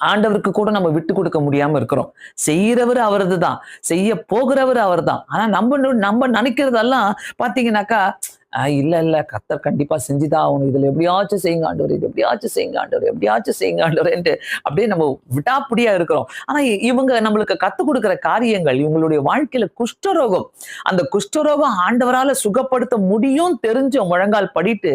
ஆண்டவருக்கு கூட நம்ம விட்டு கொடுக்க முடியாம இருக்கிறோம். செய்யறவர் அவரது தான், செய்ய போகிறவர் அவர் தான். ஆனா நம்ம நினைக்கிறதெல்லாம் பாத்தீங்கன்னாக்கா, இல்ல இல்ல கர்த்தர் கண்டிப்பா செஞ்சுதான் ஆகணும். இதுல எப்படியாச்சும் செய்யுங்க ஆண்டவரே, இது எப்படியாச்சும் செய்யுங்க ஆண்டவரே, எப்படியாச்சும் செய்யுங்க ஆண்டவரேன்ட்டு அப்படியே நம்ம விடாப்பிடியா இருக்கிறோம். ஆனா இவங்க நம்மளுக்கு கத்துக் கொடுக்கிற காரியங்கள், இவங்களுடைய வாழ்க்கையில குஷ்டரோகம், அந்த குஷ்டரோகம் ஆண்டவரால சுகப்படுத்த முடியும் தெரிஞ்ச முழங்கால் படிட்டு,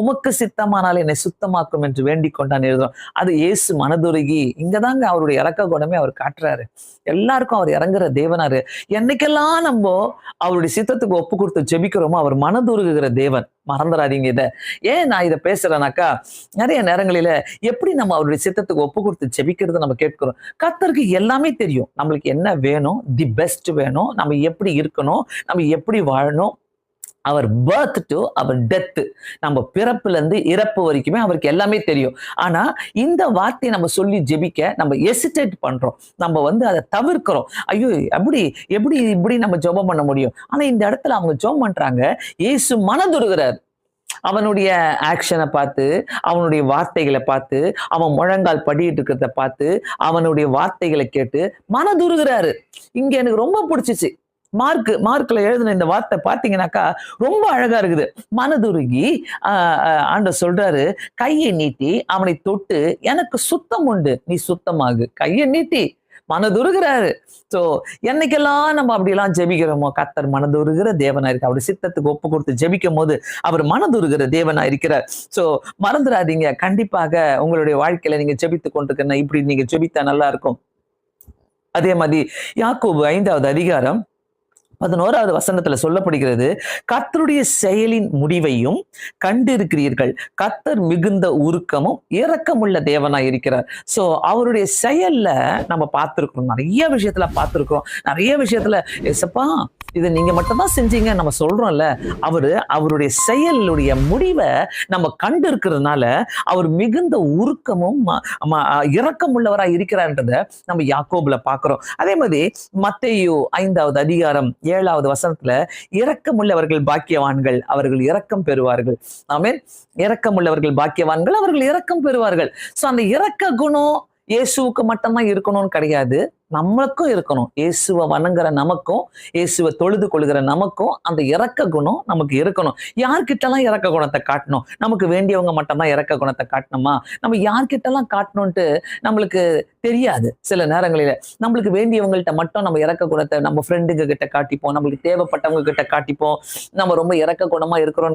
உமக்கு சித்தமானால் என்னை சுத்தமாக்கும் என்று வேண்டிக் கொண்டான் எழுதுறோம். அது இயேசு மனதுருகி இங்கதாங்க அவருடைய இரக்க குணமே அவர் காட்டுறாரு. எல்லாருக்கும் அவர் இறங்குற தேவனாரு. என்னைக்கெல்லாம் நம்ம அவருடைய சித்தத்துக்கு ஒப்பு கொடுத்து ஜெபிக்கிறோமோ அவர் மனதுருகுகிற தேவன். மறந்துடாதீங்க இத. ஏன் நான் இத பேசுறேனாக்கா, நிறைய நேரங்களில எப்படி நம்ம அவருடைய சித்தத்துக்கு ஒப்பு கொடுத்து ஜெபிக்கிறத நம்ம கேட்கிறோம். கர்த்தருக்கு எல்லாமே தெரியும். நம்மளுக்கு என்ன வேணும், தி பெஸ்ட் வேணும், நம்ம எப்படி இருக்கணும், நம்ம எப்படி வாழணும். அவர் பர்த் டு அவர் டெத், நம்ம பிறப்புல இருந்து இறப்பு வரைக்குமே அவருக்கு எல்லாமே தெரியும். ஆனா இந்த வார்த்தையை நம்ம சொல்லி ஜெபிக்க நம்ம எசிடேட் பண்றோம். நம்ம அதை தவிர்க்கிறோம். ஐயோ எப்படி எப்படி இப்படி நம்ம ஜெபம் பண்ண முடியும்? ஆனா இந்த இடத்துல அவங்க ஜெபம் பண்றாங்க. இயேசு மனதுருகிறார். அவனுடைய ஆக்ஷனை பார்த்து, அவனுடைய வார்த்தைகளை பார்த்து, அவன் முழங்கால் படிட்டு இருக்கிறத பார்த்து, அவனுடைய வார்த்தைகளை கேட்டு மனதுருகிறாரு. இங்க எனக்கு ரொம்ப பிடிச்சிச்சு. மார்க்ல எழுதின இந்த வார்த்தை பாத்தீங்கன்னாக்கா ரொம்ப அழகா இருக்குது. மனதுருகி ஆண்டவர் சொல்றாரு, கையை நீட்டி அவனை தொட்டு எனக்கு சுத்தம் உண்டு, நீ சுத்தமாகு. கையை நீட்டி மனதுருகிறாரு. சோ என்னைக்கெல்லாம் நம்ம அப்படியெல்லாம் ஜெபிக்கிறோமோ கர்த்தர் மனதுருகிற தேவனா இருக்கு. அவருடைய சித்தத்துக்கு ஒப்பு கொடுத்து ஜெபிக்கும் போது அவர் மனதுருகிற தேவனா இருக்கிறார். சோ மறந்துடாதீங்க, கண்டிப்பாக உங்களுடைய வாழ்க்கையில நீங்க ஜெபித்து கொண்டிருக்க இப்படி நீங்க ஜெபித்தா நல்லா இருக்கும். அதே மாதிரி யாக்கோபு 5வது அதிகாரம் 11வது வசனத்துல சொல்லப்படுகிறது, கர்த்தருடைய செயலின் முடிவையும் கண்டிருக்கிறீர்கள், கர்த்தர் மிகுந்த உருக்கமும் இரக்கமுள்ள தேவனா இருக்கிறார். சோ அவருடைய செயல்ல நம்ம பார்த்திருக்கிறோம், நிறைய விஷயத்துல பார்த்திருக்கிறோம். நிறைய விஷயத்துல ஏசப்பா இதை நீங்க மட்டும்தான் செஞ்சீங்க நம்ம சொல்றோம்ல, அவருடைய செயலுடைய முடிவை நம்ம கண்டு இருக்கிறதுனால அவர் மிகுந்த உருக்கமும் இரக்கம் உள்ளவராய் இருக்கிறார்ன்றத நம்ம யாக்கோபுல பார்க்கிறோம். அதே மாதிரி மத்தேயு 5வது அதிகாரம் 7வது வசனத்துல, இரக்கமுள்ளவர்கள் பாக்கியவான்கள், அவர்கள் இரக்கம் பெறுவார்கள். ஆமென். இரக்கமுள்ளவர்கள் பாக்கியவான்கள், அவர்கள் இரக்கம் பெறுவார்கள். சோ அந்த இரக்க குணம் இயேசுவுக்கு மட்டும்தான் இருக்கணும்னு கிடையாது, நமக்கும் இருக்கணும். இயேசுவை வணங்குற நமக்கும், இயேசுவை தொழுது கொள்கிற நமக்கும் அந்த இரக்க குணம் நமக்கு இருக்கணும். யார்கிட்டலாம் இரக்க குணத்தை காட்டணும்? நமக்கு வேண்டியவங்க மட்டும்தான் இரக்க குணத்தை காட்டணுமா? நம்ம யார்கிட்டலாம் காட்டணும்ட்டு நம்மளுக்கு தெரியாது. சில நேரங்களில நம்மளுக்கு வேண்டியவங்கள்ட்ட மட்டும் நம்ம இரக்க குணத்தை நம்ம ஃப்ரெண்டுங்க கிட்ட காட்டிப்போம், நம்மளுக்கு தேவைப்பட்டவங்க கிட்ட காட்டிப்போம். நம்ம ரொம்ப இரக்க குணமா இருக்கிறோம்